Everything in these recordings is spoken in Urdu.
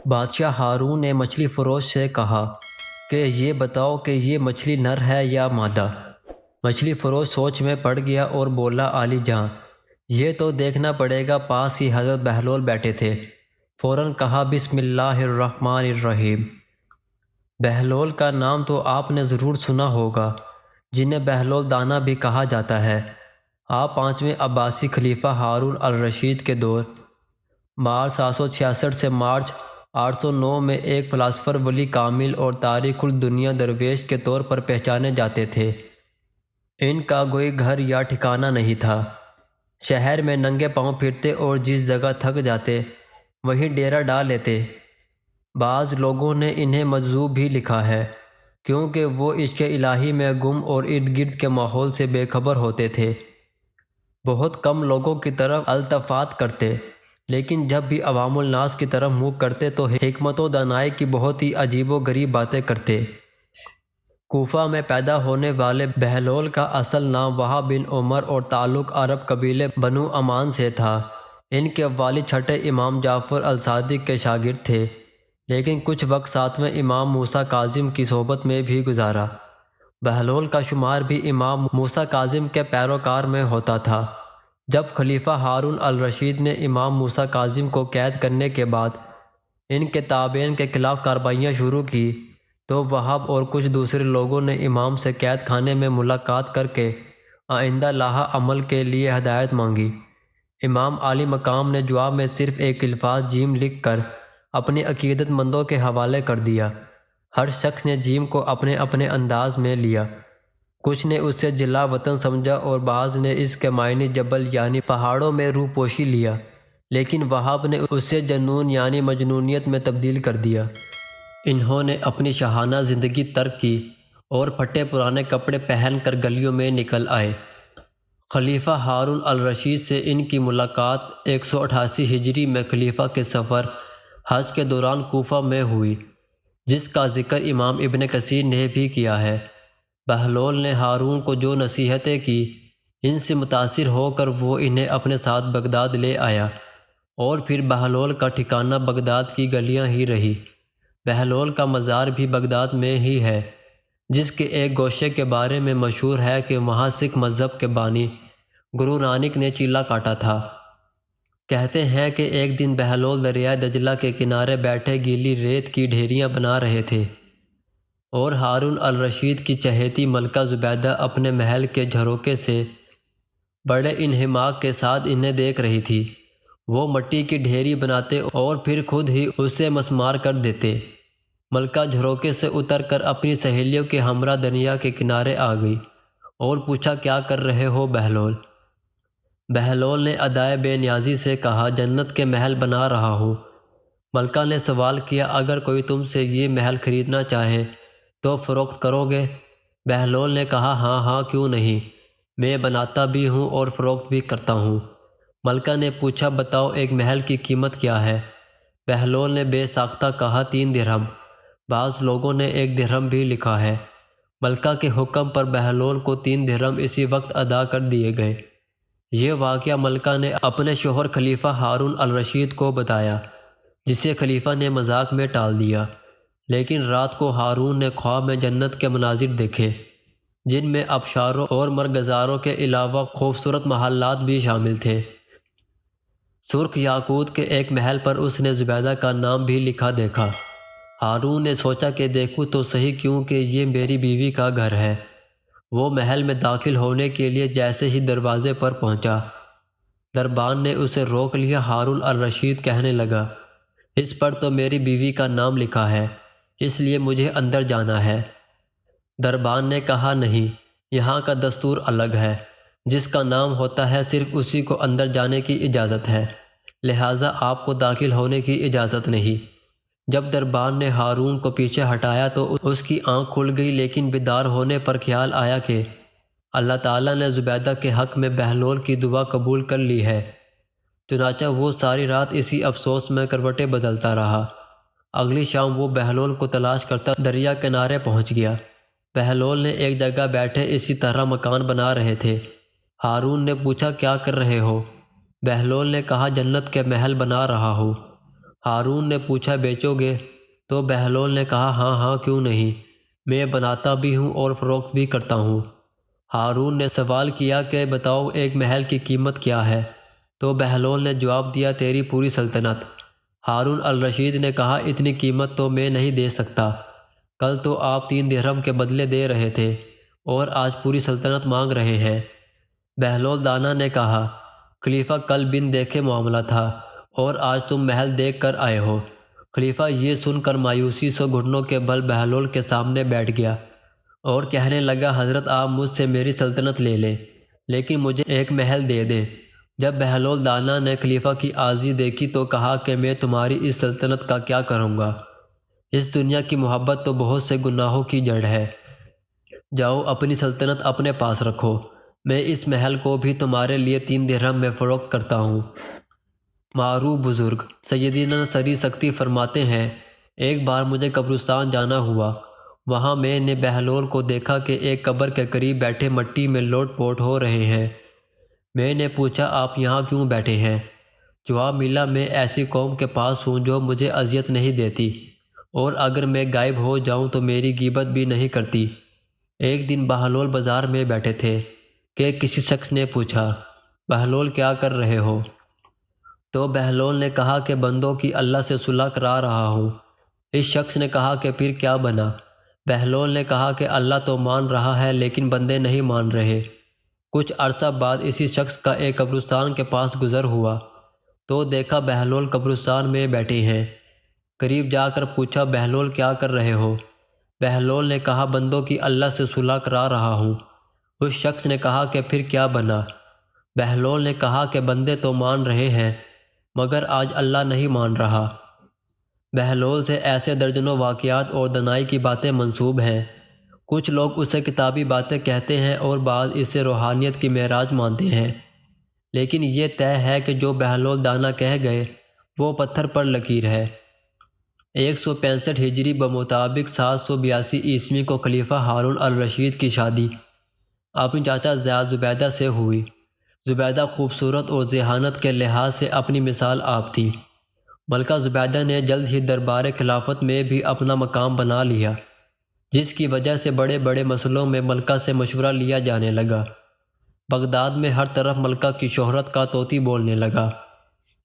بادشاہ ہارون نے مچھلی فروش سے کہا کہ یہ بتاؤ کہ یہ مچھلی نر ہے یا مادہ۔ مچھلی فروش سوچ میں پڑ گیا اور بولا عالی جاں یہ تو دیکھنا پڑے گا۔ پاس ہی حضرت بہلول بیٹھے تھے۔ فوراً کہا بسم اللہ الرحمن الرحیم۔ بہلول کا نام تو آپ نے ضرور سنا ہوگا، جنہیں بہلول دانا بھی کہا جاتا ہے۔ آپ پانچویں عباسی خلیفہ ہارون الرشید کے دور مارچ 766 سے مارچ 809 میں ایک فلاسفر، ولی کامل اور تاریخ الدنیا درویش کے طور پر پہچانے جاتے تھے۔ ان کا کوئی گھر یا ٹھکانہ نہیں تھا۔ شہر میں ننگے پاؤں پھرتے اور جس جگہ تھک جاتے وہیں ڈیرا ڈال لیتے۔ بعض لوگوں نے انہیں مجذوب بھی لکھا ہے، کیونکہ وہ عشق الہی میں گم اور ارد گرد کے ماحول سے بے خبر ہوتے تھے۔ بہت کم لوگوں کی طرف التفات کرتے، لیکن جب بھی عوام الناس کی طرف منہ کرتے تو حکمت و دانائی کی بہت ہی عجیب و غریب باتیں کرتے۔ کوفہ میں پیدا ہونے والے بہلول کا اصل نام وہب بن عمر اور تعلق عرب قبیلے بنو امان سے تھا۔ ان کے والد چھٹے امام جعفر الصادق کے شاگرد تھے، لیکن کچھ وقت ساتویں امام موسیٰ کاظم کی صحبت میں بھی گزارا۔ بہلول کا شمار بھی امام موسیٰ کاظم کے پیروکار میں ہوتا تھا۔ جب خلیفہ ہارون الرشید نے امام موسیٰ کاظم کو قید کرنے کے بعد ان کے تابعین کے خلاف کارروائیاں شروع کی تو وہب اور کچھ دوسرے لوگوں نے امام سے قید خانے میں ملاقات کر کے آئندہ لاحہ عمل کے لیے ہدایت مانگی۔ امام عالی مقام نے جواب میں صرف ایک الفاظ جیم لکھ کر اپنی عقیدت مندوں کے حوالے کر دیا۔ ہر شخص نے جیم کو اپنے اپنے انداز میں لیا۔ کچھ نے اسے جلا وطن سمجھا اور بعض نے اس کے معنی جبل یعنی پہاڑوں میں روح پوشی لیا، لیکن وہاب نے اسے جنون یعنی مجنونیت میں تبدیل کر دیا۔ انہوں نے اپنی شاہانہ زندگی ترک کی اور پھٹے پرانے کپڑے پہن کر گلیوں میں نکل آئے۔ خلیفہ ہارون الرشید سے ان کی ملاقات 188 ہجری میں خلیفہ کے سفر حج کے دوران کوفہ میں ہوئی، جس کا ذکر امام ابن کثیر نے بھی کیا ہے۔ بہلول نے ہارون کو جو نصیحتیں کی، ان سے متاثر ہو کر وہ انہیں اپنے ساتھ بغداد لے آیا، اور پھر بہلول کا ٹھکانہ بغداد کی گلیاں ہی رہی۔ بہلول کا مزار بھی بغداد میں ہی ہے، جس کے ایک گوشے کے بارے میں مشہور ہے کہ وہاں سکھ مذہب کے بانی گرو نانک نے چیلا کاٹا تھا۔ کہتے ہیں کہ ایک دن بہلول دریائے دجلہ کے کنارے بیٹھے گیلی ریت کی ڈھیریاں بنا رہے تھے، اور ہارون الرشید کی چہیتی ملکہ زبیدہ اپنے محل کے جھروکے سے بڑے انہماک کے ساتھ انہیں دیکھ رہی تھی۔ وہ مٹی کی ڈھیری بناتے اور پھر خود ہی اسے مسمار کر دیتے۔ ملکہ جھروکے سے اتر کر اپنی سہیلیوں کے ہمراہ دریا کے کنارے آ گئی اور پوچھا کیا کر رہے ہو بہلول؟ بہلول نے ادائے بے نیازی سے کہا جنت کے محل بنا رہا ہوں۔ ملکہ نے سوال کیا اگر کوئی تم سے یہ محل خریدنا چاہے تو فروخت کرو گے؟ بہلول نے کہا ہاں ہاں کیوں نہیں، میں بناتا بھی ہوں اور فروخت بھی کرتا ہوں۔ ملکہ نے پوچھا بتاؤ ایک محل کی قیمت کیا ہے؟ بہلول نے بے ساختہ کہا 3 درہم۔ بعض لوگوں نے 1 درہم بھی لکھا ہے۔ ملکہ کے حکم پر بہلول کو 3 درہم اسی وقت ادا کر دیے گئے۔ یہ واقعہ ملکہ نے اپنے شوہر خلیفہ ہارون الرشید کو بتایا، جسے خلیفہ نے مذاق میں ٹال دیا۔ لیکن رات کو ہارون نے خواب میں جنت کے مناظر دیکھے، جن میں آبشاروں اور مرغزاروں کے علاوہ خوبصورت محلات بھی شامل تھے۔ سرخ یاقوت کے ایک محل پر اس نے زبیدہ کا نام بھی لکھا دیکھا۔ ہارون نے سوچا کہ دیکھوں تو صحیح کیونکہ یہ میری بیوی کا گھر ہے۔ وہ محل میں داخل ہونے کے لیے جیسے ہی دروازے پر پہنچا، دربان نے اسے روک لیا۔ ہارون الرشید کہنے لگا اس پر تو میری بیوی کا نام لکھا ہے، اس لیے مجھے اندر جانا ہے۔ دربان نے کہا نہیں، یہاں کا دستور الگ ہے، جس کا نام ہوتا ہے صرف اسی کو اندر جانے کی اجازت ہے، لہٰذا آپ کو داخل ہونے کی اجازت نہیں۔ جب دربان نے ہارون کو پیچھے ہٹایا تو اس کی آنکھ کھل گئی، لیکن بیدار ہونے پر خیال آیا کہ اللہ تعالیٰ نے زبیدہ کے حق میں بہلول کی دعا قبول کر لی ہے۔ چنانچہ وہ ساری رات اسی افسوس میں کروٹیں بدلتا رہا۔ اگلی شام وہ بہلول کو تلاش کرتا دریا کنارے پہنچ گیا۔ بہلول نے ایک جگہ بیٹھے اسی طرح مکان بنا رہے تھے۔ ہارون نے پوچھا کیا کر رہے ہو؟ بہلول نے کہا جنت کے محل بنا رہا ہوں۔ ہارون نے پوچھا بیچو گے؟ تو بہلول نے کہا ہاں ہاں کیوں نہیں، میں بناتا بھی ہوں اور فروخت بھی کرتا ہوں۔ ہارون نے سوال کیا کہ بتاؤ ایک محل کی قیمت کیا ہے؟ تو بہلول نے جواب دیا تیری پوری سلطنت۔ ہارون الرشید نے کہا اتنی قیمت تو میں نہیں دے سکتا، کل تو آپ 3 درہم کے بدلے دے رہے تھے اور آج پوری سلطنت مانگ رہے ہیں۔ بہلول دانا نے کہا خلیفہ کل بن دیکھے معاملہ تھا اور آج تم محل دیکھ کر آئے ہو۔ خلیفہ یہ سن کر مایوسی سے گھٹنوں کے بل بہلول کے سامنے بیٹھ گیا اور کہنے لگا حضرت آپ مجھ سے میری سلطنت لے لیں لیکن مجھے ایک محل دے دیں۔ جب بہلول دانا نے خلیفہ کی عاجزی دیکھی تو کہا کہ میں تمہاری اس سلطنت کا کیا کروں گا؟ اس دنیا کی محبت تو بہت سے گناہوں کی جڑ ہے، جاؤ اپنی سلطنت اپنے پاس رکھو، میں اس محل کو بھی تمہارے لیے 3 درہم میں فروخت کرتا ہوں۔ معروف بزرگ سیدنا سری سکتی فرماتے ہیں ایک بار مجھے قبرستان جانا ہوا، وہاں میں نے بہلول کو دیکھا کہ ایک قبر کے قریب بیٹھے مٹی میں لوٹ پوٹ ہو رہے ہیں۔ میں نے پوچھا آپ یہاں کیوں بیٹھے ہیں؟ جواب ملا میں ایسی قوم کے پاس ہوں جو مجھے اذیت نہیں دیتی اور اگر میں غائب ہو جاؤں تو میری غیبت بھی نہیں کرتی۔ ایک دن بہلول بازار میں بیٹھے تھے کہ کسی شخص نے پوچھا بہلول کیا کر رہے ہو؟ تو بہلول نے کہا کہ بندوں کی اللہ سے صلح کرا رہا ہوں۔ اس شخص نے کہا کہ پھر کیا بنا؟ بہلول نے کہا کہ اللہ تو مان رہا ہے لیکن بندے نہیں مان رہے۔ کچھ عرصہ بعد اسی شخص کا ایک قبرستان کے پاس گزر ہوا تو دیکھا بہلول قبرستان میں بیٹھے ہیں۔ قریب جا کر پوچھا بہلول کیا کر رہے ہو؟ بہلول نے کہا بندوں کی اللہ سے صلح کرا رہا ہوں۔ اس شخص نے کہا کہ پھر کیا بنا؟ بہلول نے کہا کہ بندے تو مان رہے ہیں مگر آج اللہ نہیں مان رہا۔ بہلول سے ایسے درجنوں واقعات اور دنائی کی باتیں منسوب ہیں۔ کچھ لوگ اسے کتابی باتیں کہتے ہیں اور بعض اسے روحانیت کی معراج مانتے ہیں، لیکن یہ طے ہے کہ جو بہلول دانا کہہ گئے وہ پتھر پر لکیر ہے۔ 165 ہجری بمطابق 782 عیسوی کو خلیفہ ہارون الرشید کی شادی اپنی چاچا زیاد زبیدہ سے ہوئی۔ زبیدہ خوبصورت اور ذہانت کے لحاظ سے اپنی مثال آپ تھی۔ ملکہ زبیدہ نے جلد ہی دربار خلافت میں بھی اپنا مقام بنا لیا، جس کی وجہ سے بڑے بڑے مسئلوں میں ملکہ سے مشورہ لیا جانے لگا۔ بغداد میں ہر طرف ملکہ کی شہرت کا طوطی بولنے لگا۔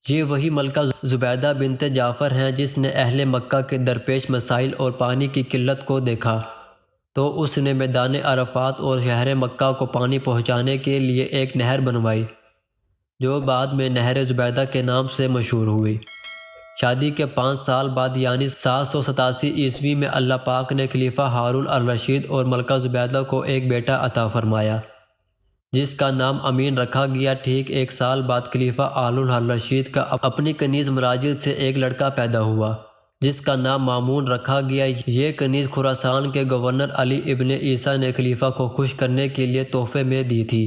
یہ وہی ملکہ زبیدہ بنت جعفر ہیں جس نے اہل مکہ کے درپیش مسائل اور پانی کی قلت کو دیکھا تو اس نے میدان عرفات اور شہر مکہ کو پانی پہنچانے کے لیے ایک نہر بنوائی جو بعد میں نہر زبیدہ کے نام سے مشہور ہوئی۔ شادی کے 5 سال بعد یعنی 787 عیسوی میں اللہ پاک نے خلیفہ ہارون الرشید اور ملکہ زبیدہ کو ایک بیٹا عطا فرمایا جس کا نام امین رکھا گیا۔ ٹھیک 1 سال بعد خلیفہ ہارون الرشید کا اپنی کنیز مراجل سے ایک لڑکا پیدا ہوا جس کا نام مامون رکھا گیا۔ یہ کنیز خراسان کے گورنر علی ابن عیسیٰ نے خلیفہ کو خوش کرنے کے لیے تحفے میں دی تھی۔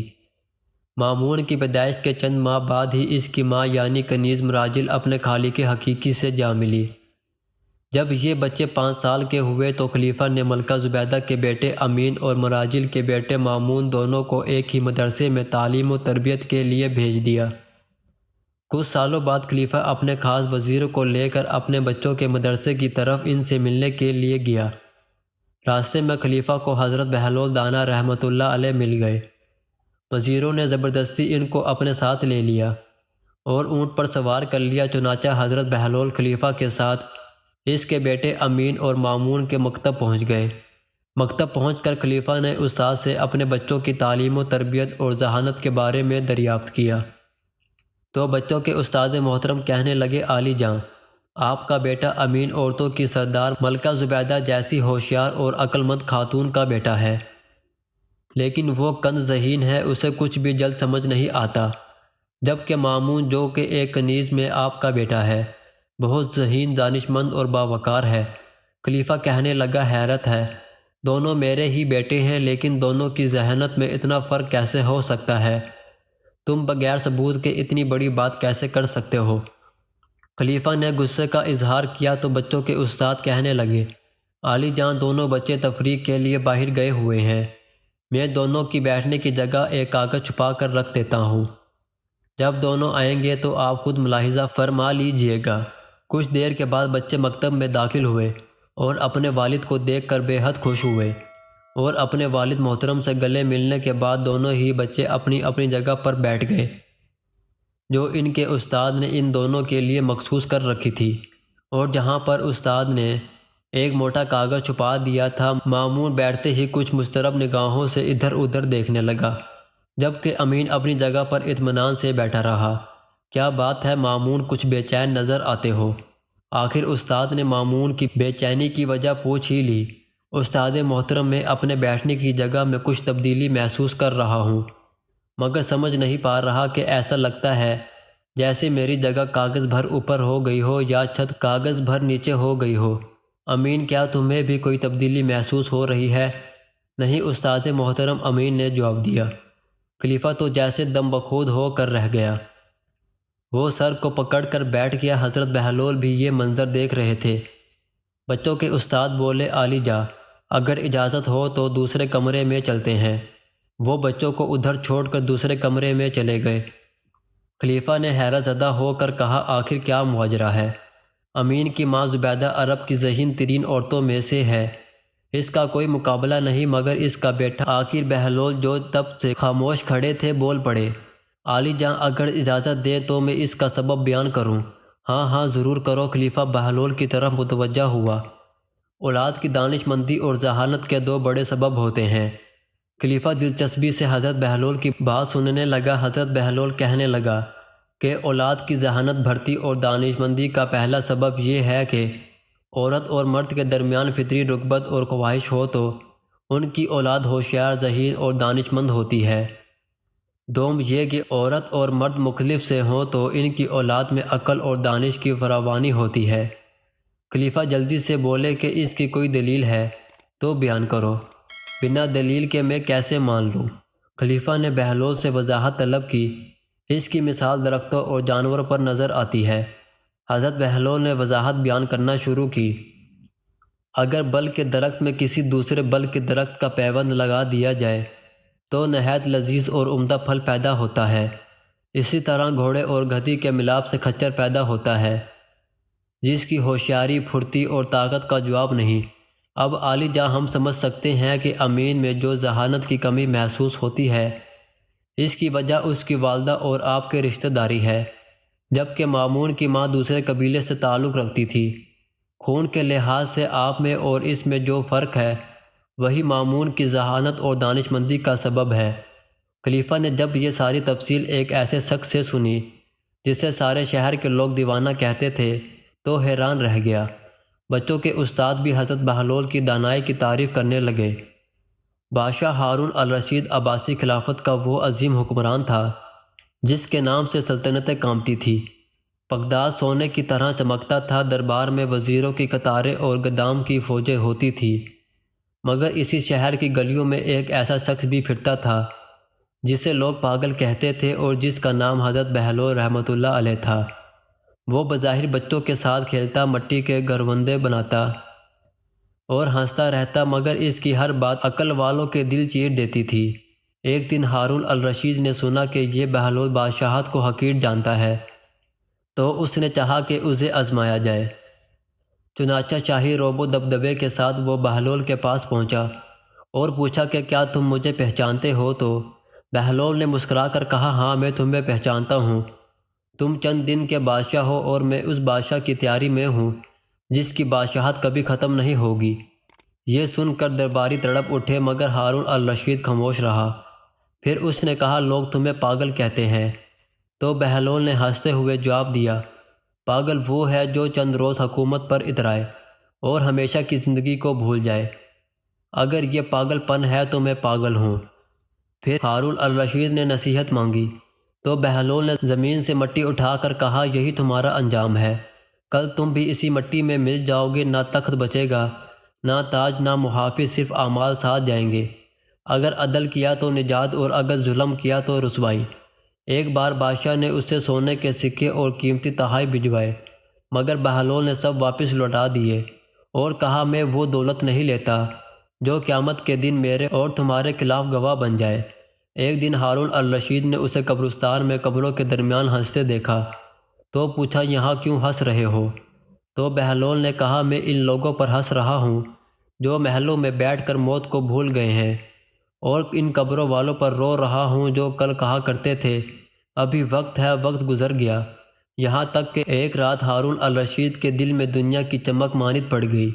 مامون کی پیدائش کے چند ماہ بعد ہی اس کی ماں یعنی کنیز مراجل اپنے خالق حقیقی سے جا ملی۔ جب یہ بچے 5 سال کے ہوئے تو خلیفہ نے ملکہ زبیدہ کے بیٹے امین اور مراجل کے بیٹے مامون دونوں کو ایک ہی مدرسے میں تعلیم و تربیت کے لیے بھیج دیا۔ کچھ سالوں بعد خلیفہ اپنے خاص وزیروں کو لے کر اپنے بچوں کے مدرسے کی طرف ان سے ملنے کے لیے گیا۔ راستے میں خلیفہ کو حضرت بہلول دانا رحمۃ اللہ علیہ مل گئے۔ وزیروں نے زبردستی ان کو اپنے ساتھ لے لیا اور اونٹ پر سوار کر لیا۔ چنانچہ حضرت بہلول خلیفہ کے ساتھ اس کے بیٹے امین اور مامون کے مکتب پہنچ گئے۔ مکتب پہنچ کر خلیفہ نے استاد سے اپنے بچوں کی تعلیم و تربیت اور ذہانت کے بارے میں دریافت کیا تو بچوں کے استاد محترم کہنے لگے عالی جاں آپ کا بیٹا امین عورتوں کی سردار ملکہ زبیدہ جیسی ہوشیار اور عقل مند خاتون کا بیٹا ہے، لیکن وہ کنز ذہین ہے، اسے کچھ بھی جلد سمجھ نہیں آتا، جبکہ مامون جو کہ ایک کنیز میں آپ کا بیٹا ہے بہت ذہین، دانش مند اور باوقار ہے۔ خلیفہ کہنے لگا حیرت ہے، دونوں میرے ہی بیٹے ہیں لیکن دونوں کی ذہانت میں اتنا فرق کیسے ہو سکتا ہے؟ تم بغیر ثبوت کے اتنی بڑی بات کیسے کر سکتے ہو؟ خلیفہ نے غصے کا اظہار کیا تو بچوں کے استاد کہنے لگے عالی جان دونوں بچے تفریح کے لیے باہر گئے ہوئے ہیں، میں دونوں کی بیٹھنے کی جگہ ایک کاغذ چھپا کر رکھ دیتا ہوں، جب دونوں آئیں گے تو آپ خود ملاحظہ فرما لیجئے گا۔ کچھ دیر کے بعد بچے مکتب میں داخل ہوئے اور اپنے والد کو دیکھ کر بے حد خوش ہوئے، اور اپنے والد محترم سے گلے ملنے کے بعد دونوں ہی بچے اپنی اپنی جگہ پر بیٹھ گئے جو ان کے استاد نے ان دونوں کے لیے مخصوص کر رکھی تھی، اور جہاں پر استاد نے ایک موٹا کاغذ چھپا دیا تھا۔ مامون بیٹھتے ہی کچھ مضطرب نگاہوں سے ادھر ادھر دیکھنے لگا، جبکہ امین اپنی جگہ پر اطمینان سے بیٹھا رہا۔ کیا بات ہے مامون، کچھ بے چین نظر آتے ہو؟ آخر استاد نے مامون کی بے چینی کی وجہ پوچھ ہی لی۔ استاد محترم، میں اپنے بیٹھنے کی جگہ میں کچھ تبدیلی محسوس کر رہا ہوں، مگر سمجھ نہیں پا رہا کہ ایسا لگتا ہے جیسے میری جگہ کاغذ بھر اوپر ہو گئی ہو یا چھت کاغذ بھر نیچے ہو گئی ہو۔ امین، کیا تمہیں بھی کوئی تبدیلی محسوس ہو رہی ہے؟ نہیں استاد محترم، امین نے جواب دیا۔ خلیفہ تو جیسے دم بخود ہو کر رہ گیا، وہ سر کو پکڑ کر بیٹھ گیا۔ حضرت بہلول بھی یہ منظر دیکھ رہے تھے۔ بچوں کے استاد بولے، عالی جا، اگر اجازت ہو تو دوسرے کمرے میں چلتے ہیں۔ وہ بچوں کو ادھر چھوڑ کر دوسرے کمرے میں چلے گئے۔ خلیفہ نے حیرت زدہ ہو کر کہا، آخر کیا ماجرا ہے؟ امین کی ماں زبیدہ عرب کی ذہین ترین عورتوں میں سے ہے، اس کا کوئی مقابلہ نہیں، مگر اس کا بیٹا آخر بہلول جو تب سے خاموش کھڑے تھے بول پڑے، عالی جان اگر اجازت دیں تو میں اس کا سبب بیان کروں۔ ہاں ہاں ضرور کرو۔ خلیفہ بہلول کی طرف متوجہ ہوا۔ اولاد کی دانش مندی اور ذہانت کے دو بڑے سبب ہوتے ہیں۔ خلیفہ دلچسپی سے حضرت بہلول کی بات سننے لگا۔ حضرت بہلول کہنے لگا کہ اولاد کی ذہانت بھرتی اور دانش مندی کا پہلا سبب یہ ہے کہ عورت اور مرد کے درمیان فطری رغبت اور خواہش ہو تو ان کی اولاد ہوشیار، ذہین اور دانش مند ہوتی ہے۔ دوم یہ کہ عورت اور مرد مختلف سے ہوں تو ان کی اولاد میں عقل اور دانش کی فراوانی ہوتی ہے۔ خلیفہ جلدی سے بولے کہ اس کی کوئی دلیل ہے تو بیان کرو، بنا دلیل کے میں کیسے مان لوں؟ خلیفہ نے بہلول سے وضاحت طلب کی۔ اس کی مثال درختوں اور جانوروں پر نظر آتی ہے۔ حضرت بہلول نے وضاحت بیان کرنا شروع کی۔ اگر بل کے درخت میں کسی دوسرے بل کے درخت کا پیوند لگا دیا جائے تو نہایت لذیذ اور عمدہ پھل پیدا ہوتا ہے۔ اسی طرح گھوڑے اور گدھی کے ملاپ سے کھچر پیدا ہوتا ہے جس کی ہوشیاری، پھرتی اور طاقت کا جواب نہیں۔ اب عالی جاں ہم سمجھ سکتے ہیں کہ امین میں جو ذہانت کی کمی محسوس ہوتی ہے اس کی وجہ اس کی والدہ اور آپ کے رشتہ داری ہے، جبکہ مامون کی ماں دوسرے قبیلے سے تعلق رکھتی تھی۔ خون کے لحاظ سے آپ میں اور اس میں جو فرق ہے وہی مامون کی ذہانت اور دانش مندی کا سبب ہے۔ خلیفہ نے جب یہ ساری تفصیل ایک ایسے شخص سے سنی جسے سارے شہر کے لوگ دیوانہ کہتے تھے تو حیران رہ گیا۔ بچوں کے استاد بھی حضرت بہلول کی دانائی کی تعریف کرنے لگے۔ بادشاہ ہارون الرشید عباسی خلافت کا وہ عظیم حکمران تھا جس کے نام سے سلطنتیں کانپتی تھی۔ بغداد سونے کی طرح چمکتا تھا، دربار میں وزیروں کی قطاریں اور گدام کی فوجیں ہوتی تھی، مگر اسی شہر کی گلیوں میں ایک ایسا شخص بھی پھرتا تھا جسے لوگ پاگل کہتے تھے اور جس کا نام حضرت بہلول رحمۃ اللہ علیہ تھا۔ وہ بظاہر بچوں کے ساتھ کھیلتا، مٹی کے گھروندے بناتا اور ہنستا رہتا، مگر اس کی ہر بات عقل والوں کے دل چیر دیتی تھی۔ ایک دن ہارون الرشید نے سنا کہ یہ بہلول بادشاہت کو حقیر جانتا ہے، تو اس نے چاہا کہ اسے آزمایا جائے۔ چنانچہ شاہی روب و دبدبے کے ساتھ وہ بہلول کے پاس پہنچا اور پوچھا کہ کیا تم مجھے پہچانتے ہو؟ تو بہلول نے مسکرا کر کہا، ہاں میں تمہیں پہچانتا ہوں، تم چند دن کے بادشاہ ہو اور میں اس بادشاہ کی تیاری میں ہوں جس کی بادشاہت کبھی ختم نہیں ہوگی۔ یہ سن کر درباری تڑپ اٹھے، مگر ہارون الرشید خاموش رہا۔ پھر اس نے کہا، لوگ تمہیں پاگل کہتے ہیں۔ تو بہلول نے ہنستے ہوئے جواب دیا، پاگل وہ ہے جو چند روز حکومت پر اترائے اور ہمیشہ کی زندگی کو بھول جائے۔ اگر یہ پاگل پن ہے تو میں پاگل ہوں۔ پھر ہارون الرشید نے نصیحت مانگی تو بہلول نے زمین سے مٹی اٹھا کر کہا، یہی تمہارا انجام ہے، کل تم بھی اسی مٹی میں مل جاؤ گے، نہ تخت بچے گا، نہ تاج، نہ محافظ، صرف اعمال ساتھ جائیں گے۔ اگر عدل کیا تو نجات اور اگر ظلم کیا تو رسوائی۔ ایک بار بادشاہ نے اسے سونے کے سکے اور قیمتی تحائف بھجوائے، مگر بہلول نے سب واپس لوٹا دیے اور کہا، میں وہ دولت نہیں لیتا جو قیامت کے دن میرے اور تمہارے خلاف گواہ بن جائے۔ ایک دن ہارون الرشید نے اسے قبرستان میں قبروں کے درمیان ہنستے دیکھا تو پوچھا، یہاں کیوں ہنس رہے ہو؟ تو بہلول نے کہا میں ان لوگوں پر ہنس رہا ہوں جو محلوں میں بیٹھ کر موت کو بھول گئے ہیں، اور ان قبروں والوں پر رو رہا ہوں جو کل کہا کرتے تھے ابھی وقت ہے، وقت گزر گیا۔ یہاں تک کہ ایک رات ہارون الرشید کے دل میں دنیا کی چمک مانند پڑ گئی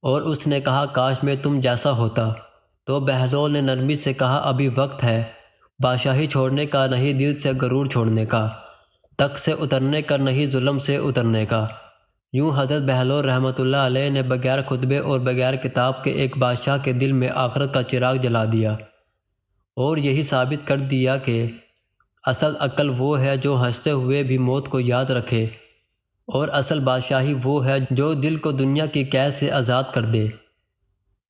اور اس نے کہا کاش میں تم جیسا ہوتا۔ تو بہلول نے نرمی سے کہا ابھی وقت ہے، بادشاہی چھوڑنے کا نہیں، دل سے غرور چھوڑنے کا، تخت سے اترنے کا نہیں، ظلم سے اترنے کا۔ یوں حضرت بہلول رحمۃ اللہ علیہ نے بغیر خطبے اور بغیر کتاب کے ایک بادشاہ کے دل میں آخرت کا چراغ جلا دیا، اور یہی ثابت کر دیا کہ اصل عقل وہ ہے جو ہنستے ہوئے بھی موت کو یاد رکھے، اور اصل بادشاہی وہ ہے جو دل کو دنیا کی قید سے آزاد کر دے۔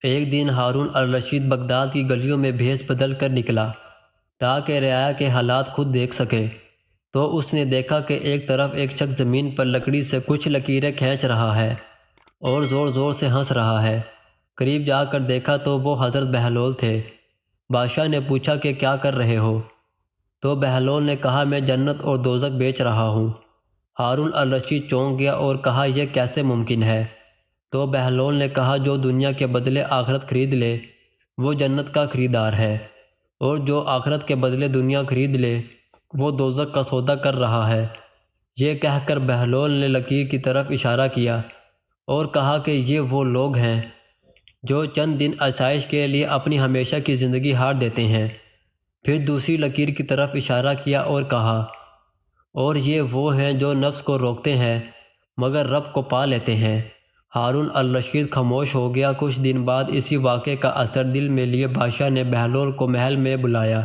ایک دن ہارون الرشید بغداد کی گلیوں میں بھیس بدل کر نکلا تاکہ رعایا کے حالات خود دیکھ سکے، تو اس نے دیکھا کہ ایک طرف ایک شخص زمین پر لکڑی سے کچھ لکیریں کھینچ رہا ہے اور زور زور سے ہنس رہا ہے۔ قریب جا کر دیکھا تو وہ حضرت بہلول تھے۔ بادشاہ نے پوچھا کہ کیا کر رہے ہو؟ تو بہلول نے کہا میں جنت اور دوزخ بیچ رہا ہوں۔ ہارون الرشید چونک گیا اور کہا یہ کیسے ممکن ہے؟ تو بہلول نے کہا جو دنیا کے بدلے آخرت خرید لے وہ جنت کا خریدار ہے، اور جو آخرت کے بدلے دنیا خرید لے وہ دوزخ کا سودا کر رہا ہے۔ یہ کہہ کر بہلول نے لکیر کی طرف اشارہ کیا اور کہا کہ یہ وہ لوگ ہیں جو چند دن آسائش کے لیے اپنی ہمیشہ کی زندگی ہار دیتے ہیں۔ پھر دوسری لکیر کی طرف اشارہ کیا اور کہا اور یہ وہ ہیں جو نفس کو روکتے ہیں مگر رب کو پا لیتے ہیں۔ ہارون الرشید خاموش ہو گیا۔ کچھ دن بعد اسی واقعے کا اثر دل میں لیے بادشاہ نے بہلول کو محل میں بلایا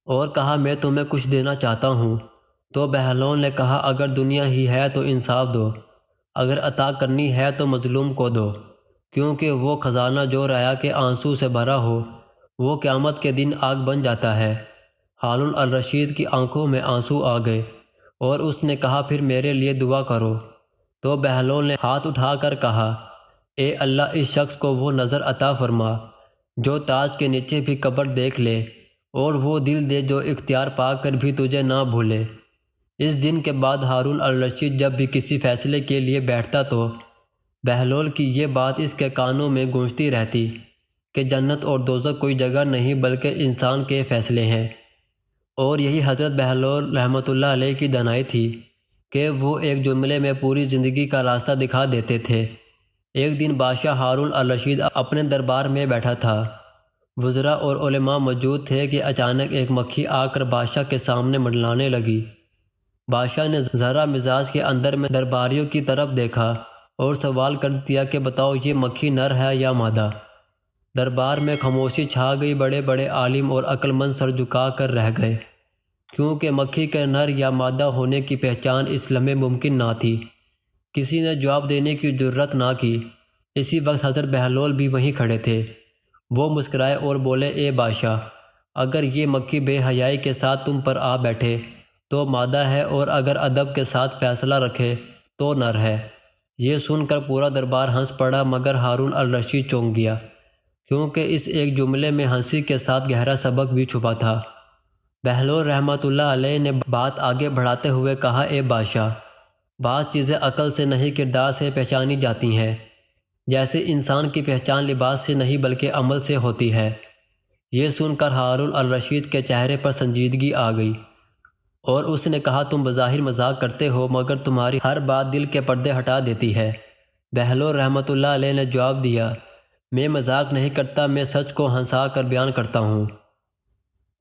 اور کہا میں تمہیں کچھ دینا چاہتا ہوں۔ تو بہلول نے کہا اگر دنیا ہی ہے تو انصاف دو، اگر عطا کرنی ہے تو مظلوم کو دو، کیونکہ وہ خزانہ جو رعایا کے آنسو سے بھرا ہو وہ قیامت کے دن آگ بن جاتا ہے۔ ہارون الرشید کی آنکھوں میں آنسو آ گئے اور اس نے کہا پھر میرے لیے دعا کرو۔ تو بہلول نے ہاتھ اٹھا کر کہا اے اللہ اس شخص کو وہ نظر عطا فرما جو تاج کے نیچے بھی قبر دیکھ لے، اور وہ دل دے جو اختیار پا کر بھی تجھے نہ بھولے۔ اس دن کے بعد ہارون الرشید جب بھی کسی فیصلے کے لیے بیٹھتا تو بہلول کی یہ بات اس کے کانوں میں گونجتی رہتی کہ جنت اور دوزخ کوئی جگہ نہیں بلکہ انسان کے فیصلے ہیں۔ اور یہی حضرت بہلول رحمۃ اللہ علیہ کی دانائی تھی کہ وہ ایک جملے میں پوری زندگی کا راستہ دکھا دیتے تھے۔ ایک دن بادشاہ ہارون الرشید اپنے دربار میں بیٹھا تھا، وزراء اور علماء موجود تھے کہ اچانک ایک مکھی آ کر بادشاہ کے سامنے منڈلانے لگی۔ بادشاہ نے ذرا مزاج کے اندر میں درباریوں کی طرف دیکھا اور سوال کر دیا کہ بتاؤ یہ مکھی نر ہے یا مادہ؟ دربار میں خاموشی چھا گئی۔ بڑے بڑے عالم اور عقل مند سر جھکا کر رہ گئے، کیونکہ مکھی کے نر یا مادہ ہونے کی پہچان اس لمحے ممکن نہ تھی۔ کسی نے جواب دینے کی جرت نہ کی۔ اسی وقت حضرت بہلول بھی وہیں کھڑے تھے۔ وہ مسکرائے اور بولے اے بادشاہ، اگر یہ مکھی بے حیائی کے ساتھ تم پر آ بیٹھے تو مادہ ہے، اور اگر ادب کے ساتھ فیصلہ رکھے تو نر ہے۔ یہ سن کر پورا دربار ہنس پڑا مگر ہارون الرشید چونک گیا، کیونکہ اس ایک جملے میں ہنسی کے ساتھ گہرا سبق بھی چھپا تھا۔ بہلول رحمۃ اللہ علیہ نے بات آگے بڑھاتے ہوئے کہا اے بادشاہ، بعض چیزیں عقل سے نہیں کردار سے پہچانی جاتی ہیں، جیسے انسان کی پہچان لباس سے نہیں بلکہ عمل سے ہوتی ہے۔ یہ سن کر ہارون الرشید کے چہرے پر سنجیدگی آ گئی اور اس نے کہا تم بظاہر مذاق کرتے ہو مگر تمہاری ہر بات دل کے پردے ہٹا دیتی ہے۔ بہلول رحمۃ اللہ علیہ نے جواب دیا میں مذاق نہیں کرتا، میں سچ کو ہنسا کر بیان کرتا ہوں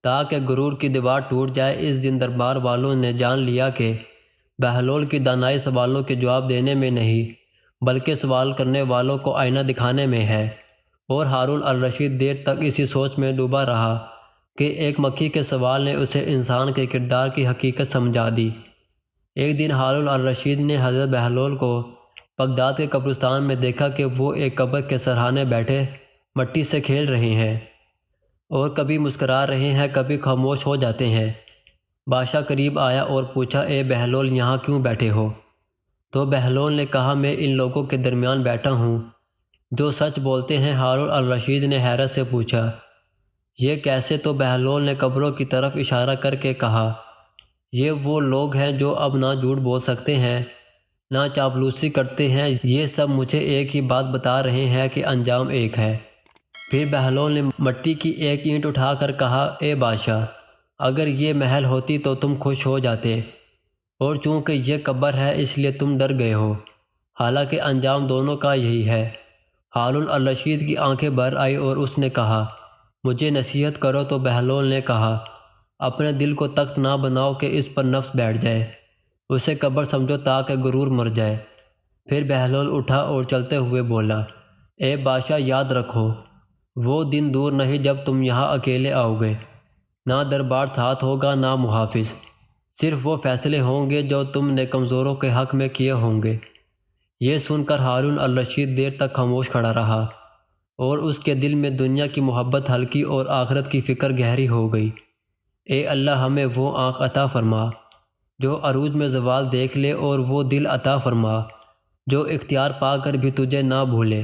تاکہ غرور کی دیوار ٹوٹ جائے۔ اس دن دربار والوں نے جان لیا کہ بہلول کی دانائی سوالوں کے جواب دینے میں نہیں بلکہ سوال کرنے والوں کو آئینہ دکھانے میں ہے، اور ہارون الرشید دیر تک اسی سوچ میں ڈوبا رہا کہ ایک مکھی کے سوال نے اسے انسان کے کردار کی حقیقت سمجھا دی۔ ایک دن ہارون الرشید نے حضرت بہلول کو بغداد کے قبرستان میں دیکھا کہ وہ ایک قبر کے سرہانے بیٹھے مٹی سے کھیل رہے ہیں اور کبھی مسکرا رہے ہیں کبھی خاموش ہو جاتے ہیں۔ بادشاہ قریب آیا اور پوچھا اے بہلول یہاں کیوں بیٹھے ہو؟ تو بہلول نے کہا میں ان لوگوں کے درمیان بیٹھا ہوں جو سچ بولتے ہیں۔ ہارون الرشید نے حیرت سے پوچھا یہ کیسے؟ تو بہلول نے قبروں کی طرف اشارہ کر کے کہا یہ وہ لوگ ہیں جو اب نہ جھوٹ بول سکتے ہیں نہ چاپلوسی کرتے ہیں، یہ سب مجھے ایک ہی بات بتا رہے ہیں کہ انجام ایک ہے۔ پھر بہلول نے مٹی کی ایک اینٹ اٹھا کر کہا، اے بادشاہ، اگر یہ محل ہوتی تو تم خوش ہو جاتے، اور چونکہ یہ قبر ہے اس لیے تم ڈر گئے ہو، حالانکہ انجام دونوں کا یہی ہے۔ ہارون الرشید کی آنکھیں بھر آئی اور اس نے کہا، مجھے نصیحت کرو۔ تو بہلول نے کہا، اپنے دل کو تخت نہ بناؤ کہ اس پر نفس بیٹھ جائے، اسے قبر سمجھو تاکہ غرور مر جائے۔ پھر بہلول اٹھا اور چلتے ہوئے بولا، اے بادشاہ، یاد رکھو، وہ دن دور نہیں جب تم یہاں اکیلے آؤ گے، نہ دربار ساتھ ہوگا نہ محافظ، صرف وہ فیصلے ہوں گے جو تم نے کمزوروں کے حق میں کیے ہوں گے۔ یہ سن کر ہارون الرشید دیر تک خاموش کھڑا رہا، اور اس کے دل میں دنیا کی محبت ہلکی اور آخرت کی فکر گہری ہو گئی۔ اے اللہ، ہمیں وہ آنکھ عطا فرما جو عروج میں زوال دیکھ لے، اور وہ دل عطا فرما جو اختیار پا کر بھی تجھے نہ بھولے۔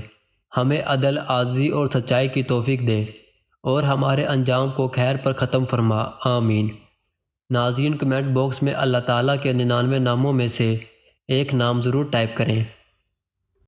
ہمیں عدل، عاجزی اور سچائی کی توفیق دے، اور ہمارے انجام کو خیر پر ختم فرما، آمین۔ ناظرین، کمنٹ باکس میں اللہ تعالیٰ کے 99 ناموں میں سے ایک نام ضرور ٹائپ کریں۔